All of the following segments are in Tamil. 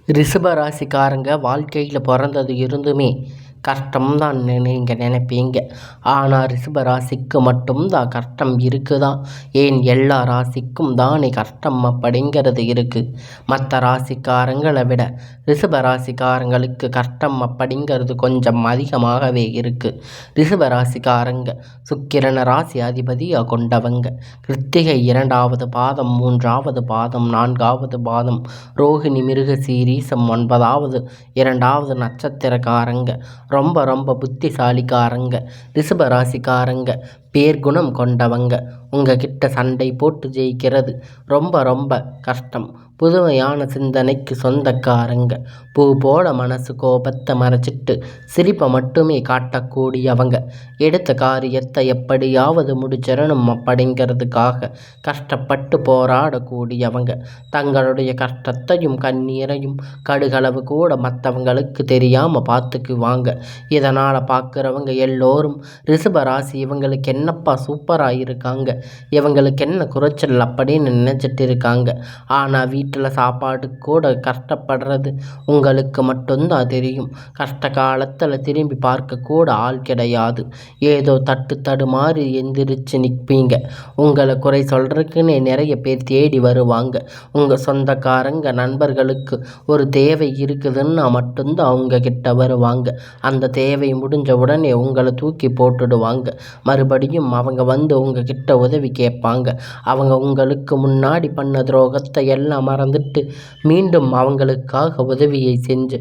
ரிஷபராசிக்காரங்க வாழ்க்கையில் பிறந்தது இருந்துமே கஷ்டம் தான் நீங்கள் நினைப்பீங்க. ஆனால் ரிஷபராசிக்கு மட்டும்தான் கஷ்டம் இருக்குதா? ஏன் எல்லா ராசிக்கும் தானே கஷ்டம் அப்படிங்கிறது இருக்குது. மற்ற ராசிக்காரங்களை விட ரிஷபராசிக்காரங்களுக்கு கஷ்டம் அப்படிங்கிறது கொஞ்சம் அதிகமாகவே இருக்குது. ரிஷபராசிக்காரங்க சுக்கிரன ராசி அதிபதியாக கொண்டவங்க. கிருத்திகை 2வது பாதம், 3வது பாதம், 4வது பாதம், ரோகிணி மிருகசீரிசம் 9வது 2வது நட்சத்திரக்காரங்க. ரொம்ப ரொம்ப புத்திசாலிக்காரங்க. ரிஷபராசிக்காரங்க பேர்குணம் கொண்டவங்க. உங்ககிட்ட சண்டை போட்டு ஜெயிக்கிறது ரொம்ப ரொம்ப கஷ்டம். புதுமையான சிந்தனைக்கு சொந்தக்காரங்க. பூ போல மனசு கோபத்தை மறைச்சிட்டு சிரிப்பை மட்டுமே காட்டக்கூடியவங்க. எடுத்த காரியத்தை எப்படியாவது முடிச்சிடணும் அப்படிங்கிறதுக்காக கஷ்டப்பட்டு போராடக்கூடியவங்க. தங்களுடைய கஷ்டத்தையும் கண்ணீரையும் கடுகளவு கூட மற்றவங்களுக்கு தெரியாமல் பார்த்துக்குவாங்க. இதனால் பார்க்குறவங்க எல்லோரும் ரிஷபராசி இவங்களுக்கு என்னப்பா சூப்பராக இருக்காங்க, இவங்களுக்கு என்ன குறைச்சல் அப்படின்னு நினச்சிட்டு இருக்காங்க. ஆனால் வீட்டில் சாப்பாடு கூட கஷ்டப்படுறது உங்களுக்கு மட்டும்தான் தெரியும். கஷ்ட காலத்தில் திரும்பி பார்க்க கூட ஆள் கிடையாது. ஏதோ தடுமாறி எந்திரிச்சு நிற்பீங்க. உங்களை குறை சொல்கிறதுக்குன்னே நிறைய பேர் தேடி வருவாங்க. உங்கள் சொந்தக்காரங்க நண்பர்களுக்கு ஒரு தேவை இருக்குதுன்னா மட்டும்தான் அவங்க கிட்ட வருவாங்க. அந்த தேவை முடிஞ்ச உடனே உங்களை தூக்கி போட்டுடுவாங்க. மறுபடியும் அவங்க வந்து உங்ககிட்ட உதவி கேட்பாங்க. அவங்க உங்களுக்கு முன்னாடி பண்ண துரோகத்தை எல்லாம் மறந்துட்டு மீண்டும் அவங்களுக்காக உதவியை செஞ்சு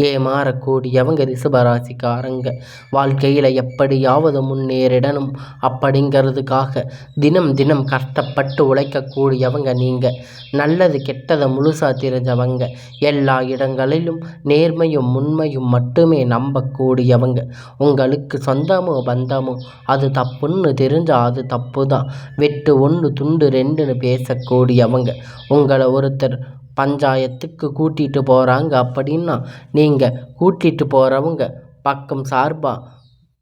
ஏமாறக்கூடியவங்க ரிஷபராசிக்காரங்க. வாழ்க்கையில் எப்படியாவது முன்னேறிடணும் அப்படிங்கிறதுக்காக தினம் தினம் கஷ்டப்பட்டு உழைக்கக்கூடியவங்க நீங்கள். நல்லது கெட்டதை முழுசாக தெரிஞ்சவங்க. எல்லா இடங்களிலும் நேர்மையும் உண்மையும் மட்டுமே நம்பக்கூடியவங்க. உங்களுக்கு சொந்தமோ பந்தமோ அது தப்புன்னு தெரிஞ்சால் அது தப்பு தான். வெட்டு 1 துண்டு 2ன்னு பேசக்கூடியவங்க. உங்களை ஒருத்தர் பஞ்சாயத்துக்கு கூட்டிகிட்டு போகிறாங்க அப்படின்னா நீங்கள் கூட்டிகிட்டு போகிறவங்க பக்கம் சார்பாக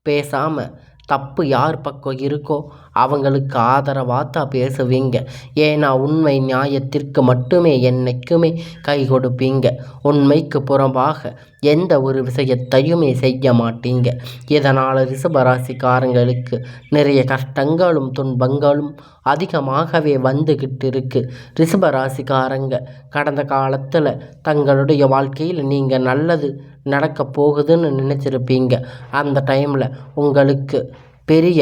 பேசாமல் தப்பு யார் பக்கம் இருக்கோ அவங்களுக்கு ஆதரவாக தான் பேசுவீங்க. ஏன்னா உண்மை நியாயத்திற்கு மட்டுமே என்னைக்குமே கை கொடுப்பீங்க. உண்மைக்கு புறம்பாக எந்த ஒரு விஷயத்தையுமே செய்ய மாட்டீங்க. இதனால் ரிஷபராசிக்காரங்களுக்கு நிறைய கஷ்டங்களும் துன்பங்களும் அதிகமாகவே வந்துக்கிட்டு இருக்கு. ரிஷபராசிக்காரங்க கடந்த காலத்தில் தங்களுடைய வாழ்க்கையில் நீங்கள் நல்லது நடக்க போகுதுன்னு நினச்சிருப்பீங்க. அந்த டைமில் உங்களுக்கு பெரிய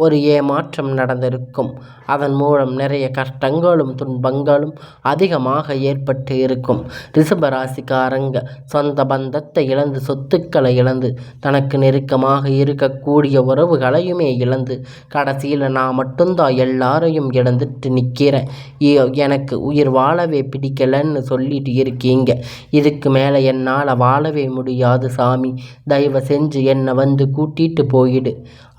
ஒரு ஏமாற்றம் நடந்திருக்கும். அதன் மூலம் நிறைய கஷ்டங்களும் துன்பங்களும் அதிகமாக ஏற்பட்டு இருக்கும். ரிஷபராசிக்காரங்க சொந்த பந்தத்தை இழந்து, சொத்துக்களை இழந்து, தனக்கு நெருக்கமாக இருக்கக்கூடிய உறவுகளையுமே இழந்து, கடைசியில் நான் மட்டும்தான் எல்லாரையும் இழந்துட்டு நிற்கிறேன், எனக்கு உயிர் வாழவே பிடிக்கலன்னு சொல்லிட்டு இருக்கீங்க. இதுக்கு மேலே என்னால் வாழவே முடியாது சாமி, தயவு செஞ்சு என்னை வந்து கூட்டிகிட்டு போயிடு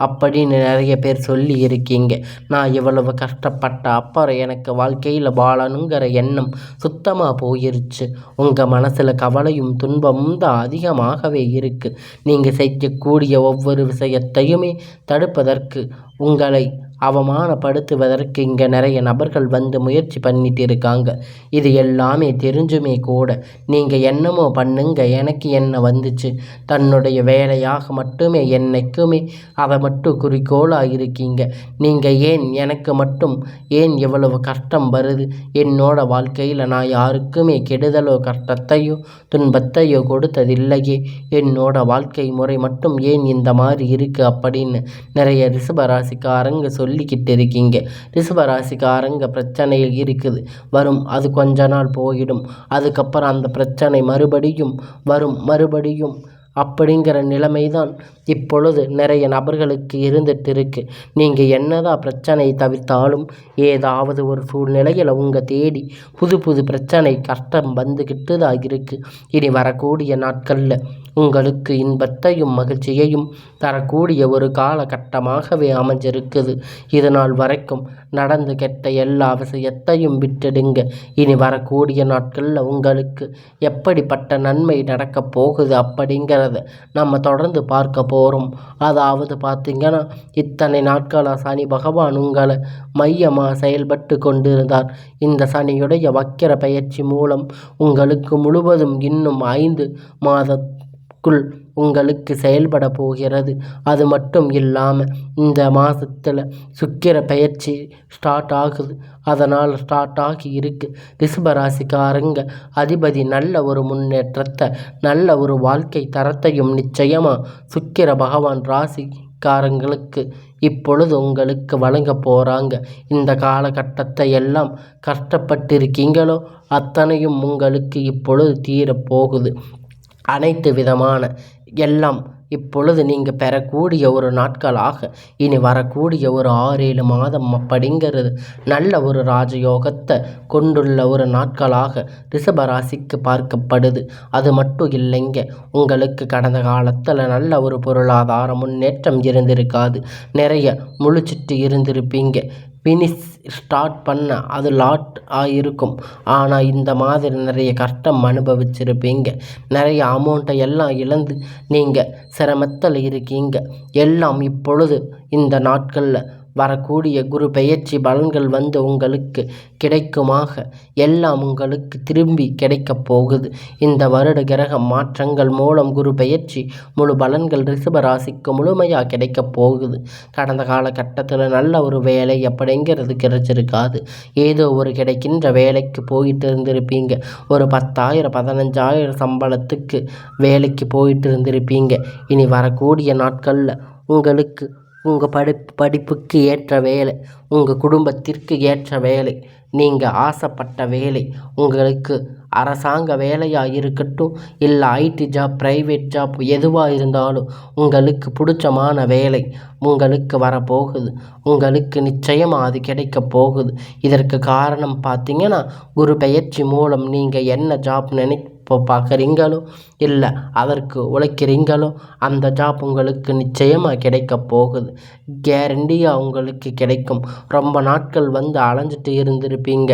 அப்படின்னு நிறைய பேர் சொல்லி இருக்கீங்க. நான் இவ்வளவு கஷ்டப்பட்ட அப்புறம் எனக்கு வாழ்க்கையில் வாழணுங்கிற எண்ணம் சுத்தமாக போயிருச்சு. உங்கள் மனசில் கவலையும் துன்பமும் தான் அதிகமாகவே இருக்குது. நீங்கள் செய்யக்கூடிய ஒவ்வொரு விஷயத்தையுமே தடுப்பதற்கு, உங்களை அவமானப்படுத்துவதற்கு இங்கே நிறைய நபர்கள் வந்து முயற்சி பண்ணிட்டு இருக்காங்க. இது எல்லாமே தெரிஞ்சுமே கூட நீங்கள் என்னமோ பண்ணுங்க, எனக்கு என்ன வந்துச்சு, தன்னுடைய வேலையாக மட்டுமே என்னைக்குமே அதை மட்டும் குறிக்கோளாக இருக்கீங்க. நீங்கள் ஏன் எனக்கு மட்டும் ஏன் இவ்வளவு கஷ்டம் வருது, என்னோட வாழ்க்கையில் நான் யாருக்குமே கெடுதலோ கஷ்டத்தையோ துன்பத்தையோ கொடுத்ததில்லையே, என்னோட வாழ்க்கை முறை மட்டும் ஏன் இந்த மாதிரி இருக்குது அப்படின்னு நிறைய ரிஷபராசிக்காரங்க சொல்லிக்கிட்டு இருக்கீங்க. ரிஷபராசிக்காரங்க பிரச்சனையில் இருக்குது, வரும், அது கொஞ்ச நாள் போயிடும், அதுக்கப்புறம் அந்த பிரச்சனை மறுபடியும் வரும், மறுபடியும் அப்படிங்கிற நிலைமை தான் இப்பொழுது நிறைய நபர்களுக்கு இருந்துட்டு இருக்கு. நீங்கள் என்னதான் பிரச்சனை தவிர்த்தாலும் ஏதாவது ஒரு சூழ்நிலையில் உங்கள் தேடி புது புது பிரச்சனை கஷ்டம் வந்துக்கிட்டு தான் இருக்குது. இனி வரக்கூடிய நாட்களில் உங்களுக்கு இன்பத்தையும் மகிழ்ச்சியையும் தரக்கூடிய ஒரு காலகட்டமாகவே அமைஞ்சிருக்குது. இது நாள் வரைக்கும் நடந்து கெட்ட எல்லா விஷயத்தையும் விட்டுடுங்க. இனி வரக்கூடிய நாட்களில் உங்களுக்கு எப்படிப்பட்ட நன்மை நடக்கப் போகுது அப்படிங்கிறத நம்ம தொடர்ந்து பார்க்க போகிறோம். அதாவது பார்த்திங்கன்னா, இத்தனை நாட்களாக சனி பகவான் உங்களை மையமாக செயல்பட்டு கொண்டிருந்தார். இந்த சனியுடைய வக்கிர பயிற்சி மூலம் உங்களுக்கு முழுவதும் இன்னும் 5 மாதத்துக்குள் உங்களுக்கு செயல்பட போகிறது. அது மட்டும் இல்லாமல் இந்த மாதத்தில் சுக்கிர பயிற்சி ஸ்டார்ட் ஆகுது. அதனால் ஸ்டார்ட் ஆகி இருக்கு. ரிஷபராசிக்காரங்க அதிபதி நல்ல ஒரு முன்னேற்றத்தை, நல்ல ஒரு வாழ்க்கை தரத்தையும் நிச்சயமாக சுக்கிர பகவான் ராசிக்காரங்களுக்கு இப்பொழுது உங்களுக்கு வழங்க போகிறாங்க. இந்த காலகட்டத்தை எல்லாம் கஷ்டப்பட்டிருக்கீங்களோ அத்தனையும் உங்களுக்கு இப்பொழுது தீரப்போகுது. அனைத்து விதமான எல்லாம் இப்பொழுது நீங்கள் பெறக்கூடிய ஒரு நாட்களாக இனி வரக்கூடிய ஒரு 6-7 மாதம் அப்படிங்கிறது நல்ல ஒரு ராஜயோகத்தை கொண்டுள்ள ஒரு நாட்களாக ரிஷபராசிக்கு பார்க்கப்படுது. அது மட்டும் இல்லைங்க, உங்களுக்கு கடந்த காலத்தில் நல்ல ஒரு பொருளாதார முன்னேற்றம் இருந்திருக்காது. நிறைய முழிச்சிட்டு இருந்திருப்பீங்க. ஃபினிஷ் ஸ்டார்ட் பண்ண அது லாட் ஆகிருக்கும். ஆனால் இந்த மாதிரி நிறைய கஷ்டம் அனுபவிச்சிருப்பீங்க. நிறைய அமௌண்ட்டை எல்லாம் இழந்து நீங்கள் சிரமத்தில் இருக்கீங்க. எல்லாம் இப்பொழுது இந்த நாட்களில் வரக்கூடிய குரு பெயர்ச்சி பலன்கள் வந்து உங்களுக்கு கிடைக்குமாக எல்லாம் உங்களுக்கு திரும்பி கிடைக்கப் போகுது. இந்த வருட கிரக மாற்றங்கள் மூலம் குரு பெயர்ச்சி முழு பலன்கள் ரிஷபராசிக்கு முழுமையாக கிடைக்கப் போகுது. கடந்த காலகட்டத்தில் நல்ல ஒரு வேலை அப்படிங்கிறது கிடைச்சிருக்காது. ஏதோ ஒரு கிடைக்கின்ற வேலைக்கு போயிட்டு இருந்திருப்பீங்க. ஒரு 10,000 15,000 சம்பளத்துக்கு வேலைக்கு போயிட்டு இருந்திருப்பீங்க. இனி வரக்கூடிய நாட்களில் உங்களுக்கு உங்கள் படிப்புக்கு ஏற்ற வேலை, உங்கள் குடும்பத்திற்கு ஏற்ற வேலை, நீங்கள் ஆசைப்பட்ட வேலை, உங்களுக்கு அரசாங்க வேலையாக இருக்கட்டும், இல்லை ஐடி ஜாப், ப்ரைவேட் ஜாப், எதுவாக இருந்தாலும் உங்களுக்கு பிடிச்சமான வேலை உங்களுக்கு வரப்போகுது. உங்களுக்கு நிச்சயமாக அது கிடைக்க போகுது. இதற்கு காரணம் பார்த்திங்கன்னா, குரு பெயர்ச்சி மூலம் நீங்கள் என்ன ஜாப் பார்க்குறீங்களோ இல்லை அதற்கு உழைக்கிறீங்களோ அந்த ஜாப் உங்களுக்கு நிச்சயமாக கிடைக்க போகுது. கேரண்டியாக உங்களுக்கு கிடைக்கும். ரொம்ப நாட்கள் வந்து அலைஞ்சிட்டு இருந்திருப்பீங்க.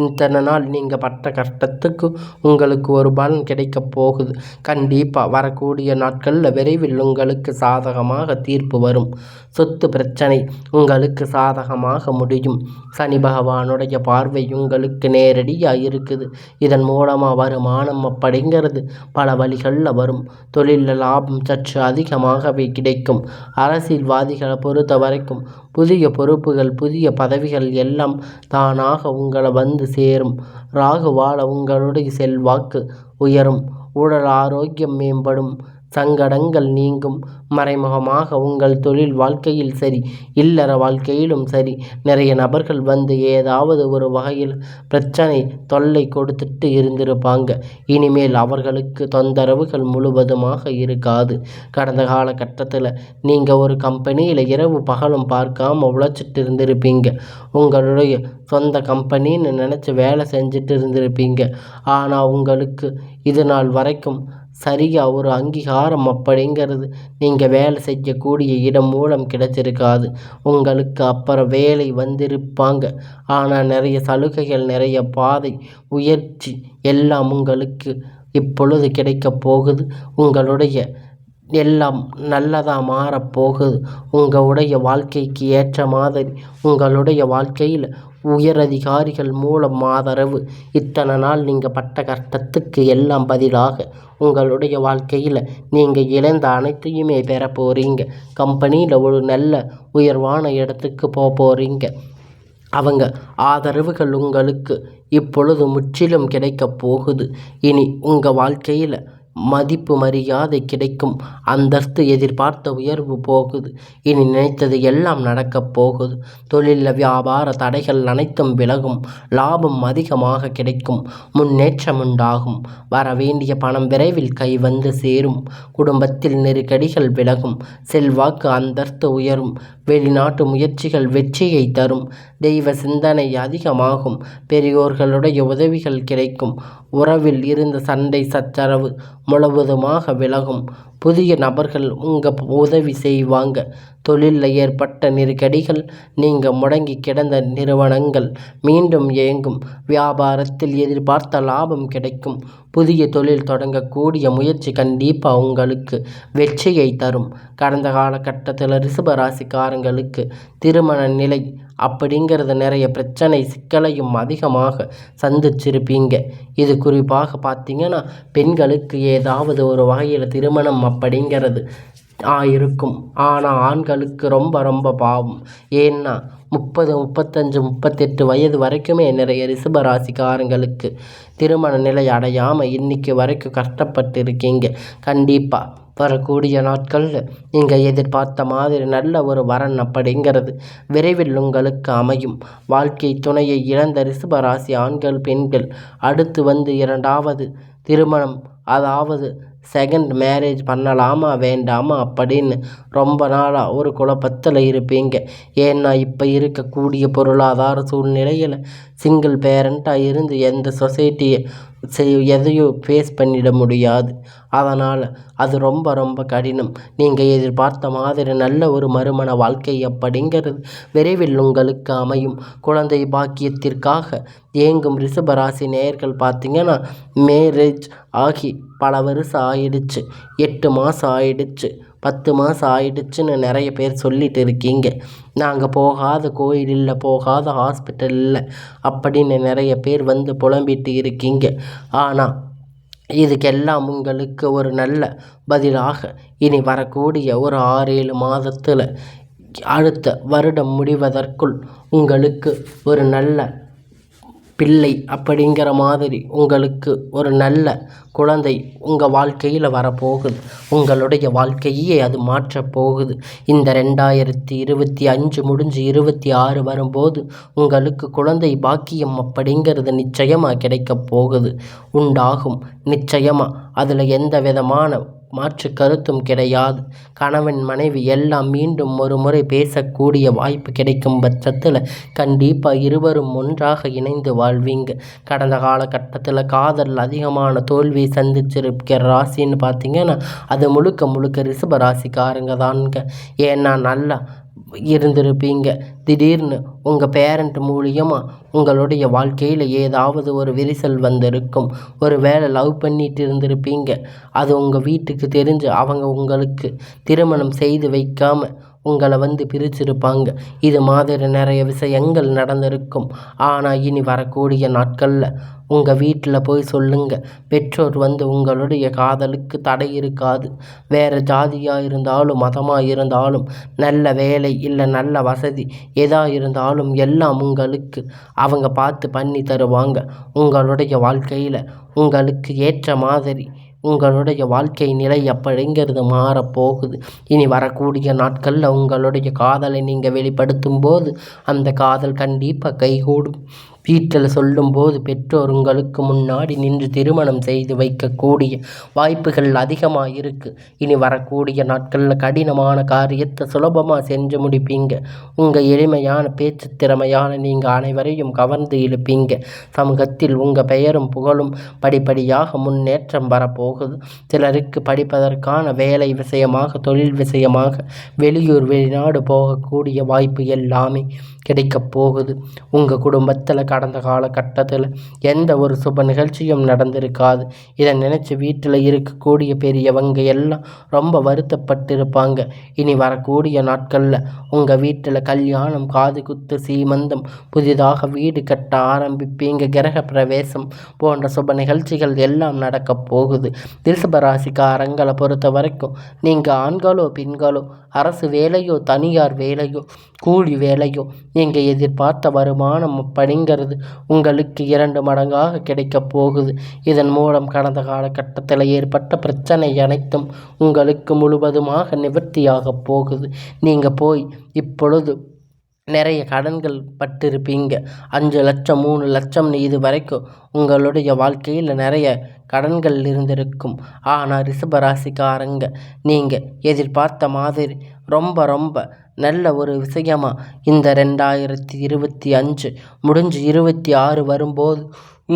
இத்தனை நாள் நீங்கள் பட்ட கஷ்டத்துக்கு உங்களுக்கு ஒரு பலன் கிடைக்க போகுது. கண்டிப்பாக வரக்கூடிய நாட்களில் விரைவில் உங்களுக்கு சாதகமாக தீர்ப்பு வரும். சொத்து பிரச்சனை உங்களுக்கு சாதகமாக முடியும். சனி பகவானுடைய பார்வை உங்களுக்கு நேரடியாக இருக்குது. இதன் மூலமாக வருமானம் அப்படிங்கிறது பல வழிகளில் வரும். தொழிலில் லாபம் சற்று அதிகமாகவே கிடைக்கும். அரசியல்வாதிகளை பொறுத்த வரைக்கும் புதிய பொறுப்புகள், புதிய பதவிகள் எல்லாம் தானாக உங்களை வந்து சேரும். ராகுவால் உங்களுடைய செல்வாக்கு உயரும். உடல் ஆரோக்கியம் மேம்படும். சங்கடங்கள் நீங்கும். மறைமுகமாக உங்கள் தொழில் வாழ்க்கையில் சரி, இல்லற வாழ்க்கையிலும் சரி, நிறைய நபர்கள் வந்து ஏதாவது ஒரு வகையில் பிரச்சனை தொல்லை கொடுத்துட்டு இருந்திருப்பாங்க. இனிமேல் அவர்களுக்கு தொந்தரவுகள் முழுவதுமாக இருக்காது. கடந்த காலகட்டத்தில் நீங்கள் ஒரு கம்பெனியில் இரவு பகலும் பார்க்காம உழைச்சிட்டு இருந்திருப்பீங்க. உங்களுடைய சொந்த கம்பெனின்னு நினச்சி வேலை செஞ்சுட்டு இருந்திருப்பீங்க. ஆனால் உங்களுக்கு இது நாள் வரைக்கும் சரியாக ஒரு அங்கீகாரம் அப்படிங்கிறது நீங்கள் வேலை செய்யக்கூடிய இடம் மூலம் கிடைச்சிருக்காது. உங்களுக்கு அப்புறம் வேலை வந்திருப்பாங்க. ஆனால் நிறைய சலுகைகள், நிறைய பாதை உயர்ச்சி எல்லாம் உங்களுக்கு இப்பொழுது கிடைக்கப் போகுது. உங்களுடைய எல்லாம் நல்லதாக மாறப்போகுது. உங்களுடைய வாழ்க்கைக்கு ஏற்ற மாதிரி உங்களுடைய வாழ்க்கையில் உயரதிகாரிகள் மூலம் ஆதரவு. இத்தனை நாள் நீங்கள் பட்ட கஷ்டத்துக்கு எல்லாம் பதிலாக உங்களுடைய வாழ்க்கையில் நீங்கள் இழந்த அனைத்தையுமே பெற போகிறீங்க. கம்பெனியில் ஒரு நல்ல உயர்வான இடத்துக்கு போகிறீங்க. அவங்க ஆதரவுகள் உங்களுக்கு இப்பொழுது முற்றிலும் கிடைக்கப் போகுது. இனி உங்கள் வாழ்க்கையில் மதிப்பு மரியாதை கிடைக்கும். அந்தஸ்து எதிர்பார்த்த உயர்வு போகுது. இனி நினைத்தது எல்லாம் நடக்கப் போகுது. தொழிலில் வியாபார தடைகள் அனைத்தும் விலகும். லாபம் அதிகமாக கிடைக்கும். முன்னேற்றம் உண்டாகும். வர வேண்டிய பணம் விரைவில் கை வந்து சேரும். குடும்பத்தில் நெருக்கடிகள் விலகும். செல்வாக்கு அந்தஸ்து உயரும். வெளிநாட்டு முயற்சிகள் வெற்றியை தரும். தெய்வ சிந்தனை அதிகமாகும். பெரியோர்களுடைய உதவிகள் கிடைக்கும். உறவில் இருந்த சண்டை சச்சரவு முழுவதுமாக விலகும். புதிய நபர்கள் உதவி செய்வாங்க. தொழிலில் ஏற்பட்ட நெருக்கடிகள் நீங்க. முடங்கி கிடந்த நிறுவனங்கள் மீண்டும் இயங்கும். வியாபாரத்தில் எதிர்பார்த்த லாபம் கிடைக்கும். புதிய தொழில் தொடங்கக்கூடிய முயற்சி கண்டிப்பாக உங்களுக்கு வெற்றியை தரும். கடந்த காலகட்டத்தில் ரிஷபராசிக்காரங்களுக்கு திருமண நிலை அப்படிங்கிறது நிறைய பிரச்சனை சிக்கலையும் அதிகமாக சந்திச்சிருப்பீங்க. இது குறிப்பாக பார்த்தீங்கன்னா பெண்களுக்கு ஏதாவது ஒரு வகையில் திருமணம் அப்படிங்கிறது இருக்கும். ஆனால் ஆண்களுக்கு ரொம்ப ரொம்ப பாவம். ஏன்னா 30, 35, 38 வயது வரைக்குமே நிறைய ரிஷபராசிக்காரங்களுக்கு திருமண நிலை அடையாமல் இன்னைக்கு வரைக்கும் கஷ்டப்பட்டு இருக்கீங்க. கண்டிப்பாக வரக்கூடிய நாட்களில் நீங்கள் எதிர்பார்த்த மாதிரி நல்ல ஒரு வரன் அப்படிங்கிறது விரைவில் உங்களுக்கு அமையும். வாழ்க்கை துணையை இழந்த ரிஷபராசி ஆண்கள் பெண்கள் அடுத்து வந்து 2வது திருமணம், அதாவது செகண்ட் மேரேஜ் பண்ணலாமா வேண்டாமா அப்படின்னு ரொம்ப நாளாக ஒரு குழப்பத்தில் இருப்பீங்க. ஏன்னா இப்போ இருக்கக்கூடிய பொருளாதார சூழ்நிலையில் சிங்கிள் பேரண்ட்டாக இருந்து எந்த சொசைட்டியை எதையும் ஃபேஸ் பண்ணிட முடியாது. அதனால் அது ரொம்ப ரொம்ப கடினம். நீங்கள் எதிர்பார்த்த மாதிரி நல்ல ஒரு மறுமண வாழ்க்கை அப்படிங்கிறது விரைவில் உங்களுக்கு அமையும். குழந்தை பாக்கியத்திற்காக ஏங்கும் ரிஷபராசி நேயர்கள் பார்த்தீங்கன்னா மேரேஜ் ஆகி பல வருஷம் ஆயிடுச்சு, 8 மாதம் ஆயிடுச்சு, 10 மாதம் ஆயிடுச்சுன்னு நிறைய பேர் சொல்லிட்டு இருக்கீங்க. நாங்கள் போகாத கோயில் இல்லை, போகாத ஹாஸ்பிட்டல் இல்லை அப்படின்னு நிறைய பேர் வந்து புலம்பிட்டு இருக்கீங்க. ஆனால் இதுக்கெல்லாம் உங்களுக்கு ஒரு நல்ல பதிலாக இனி வரக்கூடிய ஒரு 6-7 மாதத்தில் அடுத்த வருடம் முடிவதற்குள் உங்களுக்கு ஒரு நல்ல பிள்ளை அப்படிங்கிற மாதிரி உங்களுக்கு ஒரு நல்ல குழந்தை உங்கள் வாழ்க்கையில் வரப்போகுது. உங்களுடைய வாழ்க்கையே அது மாற்றப் போகுது. இந்த 2025 முடிஞ்சு 26 வரும்போது உங்களுக்கு குழந்தை பாக்கியம் அப்படிங்கிறது நிச்சயமாக கிடைக்கப் போகுது. உண்டாகும் நிச்சயமாக. அதில் எந்த விதமான மாற்று கருத்தும் கிடையாது. கணவன் மனைவி எல்லாம் மீண்டும் ஒரு முறை பேசக்கூடிய வாய்ப்பு கிடைக்கும் பட்சத்தில் கண்டிப்பாக இருவரும் ஒன்றாக இணைந்து வாழ்வீங்க. கடந்த காலகட்டத்தில் காதல் அதிகமான தோல்வி சந்திச்சிருக்கிற ராசின்னு பார்த்தீங்கன்னா அது முழுக்க முழுக்க ரிஷப ராசிக்காரங்க தானுங்க. ஏன்னா நல்லா இருந்திருப்பீங்க. திடீர்னு உங்கள் பேரண்ட் மூலியமாக உங்களுடைய வாழ்க்கையில் ஏதாவது ஒரு விரிசல் வந்திருக்கும். ஒரு வேளை லவ் பண்ணிட்டு இருந்திருப்பீங்க. அது உங்கள் வீட்டுக்கு தெரிஞ்சு அவங்க உங்களுக்கு திருமணம் செய்து வைக்காமல் உங்களை வந்து பிரிச்சிருப்பாங்க. இது மாதிரி நிறைய விஷயங்கள் நடந்திருக்கும். ஆனால் இனி வரக்கூடிய நாட்களில் உங்கள் வீட்டில் போய் சொல்லுங்கள். பெற்றோர் வந்து உங்களுடைய காதலுக்கு தடை இருக்காது. வேறு ஜாதியாக இருந்தாலும் மதமாக இருந்தாலும் நல்ல வேலை இல்லை நல்ல வசதி எதாக இருந்தாலும் எல்லாம் உங்களுக்கு அவங்க பார்த்து பண்ணி தருவாங்க. உங்களுடைய வாழ்க்கையில் உங்களுக்கு ஏற்ற மாதிரி உங்களுடைய வாழ்க்கை நிலை அப்படிங்கிறது மாறப்போகுது. இனி வரக்கூடிய நாட்களில் உங்களுடைய காதலை நீங்கள் வெளிப்படுத்தும் போது அந்த காதல் கண்டிப்பாக கைகூடும். வீட்டில் சொல்லும்போது பெற்றோர் உங்களுக்கு முன்னாடி நின்று திருமணம் செய்து வைக்கக்கூடிய வாய்ப்புகள் அதிகமாக இருக்குது. இனி வரக்கூடிய நாட்களில் கடினமான காரியத்தை சுலபமாக செஞ்சு முடிப்பீங்க. உங்கள் எளிமையான பேச்சு திறமையான நீங்கள் அனைவரையும் கவர்ந்து இழுப்பீங்க. சமூகத்தில் உங்கள் பெயரும் புகழும் படிப்படியாக முன்னேற்றம் வரப்போகுது. சிலருக்கு படிப்பதற்கான வேலை விஷயமாக தொழில் விஷயமாக வெளியூர் வெளிநாடு போகக்கூடிய வாய்ப்பு எல்லாமே கிடைக்கப் போகுது. உங்கள் குடும்பத்தில் கடந்த காலகட்டத்தில் எந்த ஒரு சுப நிகழ்ச்சியும் நடந்திருக்காது. இதை நினச்சி வீட்டில் இருக்கக்கூடிய பெரியவங்க எல்லாம் ரொம்ப வருத்தப்பட்டிருப்பாங்க. இனி வரக்கூடிய நாட்களில் உங்கள் வீட்டில் கல்யாணம், காது குத்து, சீமந்தம், புதிதாக வீடு கட்ட ஆரம்பிப்பீங்க. கிரக பிரவேசம் போன்ற சுப நிகழ்ச்சிகள் எல்லாம் நடக்கப் போகுது. ரிஷபராசிக்காரங்களை பொறுத்த வரைக்கும் நீங்கள் ஆண்களோ பெண்களோ அரசு வேலையோ தனியார் வேலையோ கூலி வேலையோ நீங்கள் எதிர்பார்த்த வருமானம் அப்படிங்கிறது உங்களுக்கு 2 மடங்காக கிடைக்கப் போகுது. இதன் மூலம் கடந்த காலகட்டத்தில் ஏற்பட்ட பிரச்சனை அனைத்தும் உங்களுக்கு முழுவதுமாக நிவர்த்தியாகப் போகுது. நீங்கள் போய் இப்பொழுது நிறைய கடன்கள் பட்டிருப்பீங்க. 5 லட்சம் 3 லட்சம்னு இது வரைக்கும் உங்களுடைய வாழ்க்கையில் நிறைய கடன்கள் இருந்திருக்கும். ஆனால் ரிஷபராசிக்காரங்க நீங்கள் எதிர்பார்த்த மாதிரி ரொம்ப ரொம்ப நல்ல ஒரு விஷயமா இந்த 2025 முடிஞ்சு 26 வரும்போது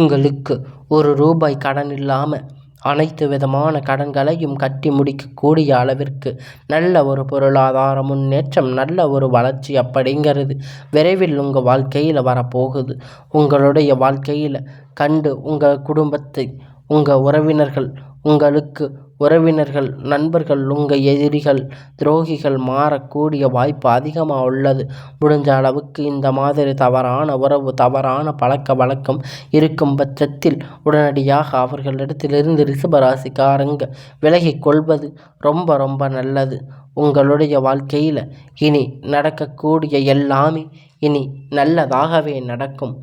உங்களுக்கு ₹1 கடன் இல்லாமல் அனைத்து விதமான கடன்களையும் கட்டி முடிக்கக்கூடிய அளவிற்கு நல்ல ஒரு பொருளாதார முன்னேற்றம், நல்ல ஒரு வளர்ச்சி அப்படிங்கிறது விரைவில் உங்கள் வாழ்க்கையில் வரப்போகுது. உங்களுடைய வாழ்க்கையில் கண்டு உங்கள் குடும்பத்தை, உங்கள் உறவினர்கள், உங்களுக்கு உறவினர்கள், நண்பர்கள், உங்கள் எதிரிகள், துரோகிகள் மாறக்கூடிய வாய்ப்பு அதிகமாக உள்ளது. முடிஞ்ச அளவுக்கு இந்த மாதிரி தவறான உறவு, தவறான பழக்க வழக்கம் இருக்கும் பட்சத்தில் உடனடியாக அவர்களிடத்திலிருந்து ரிஷபராசிக்காரங்க விலகிக் கொள்வது ரொம்ப ரொம்ப நல்லது. உங்களுடைய வாழ்க்கையில் இனி நடக்கக்கூடிய எல்லாமே இனி நல்லதாகவே நடக்கும்.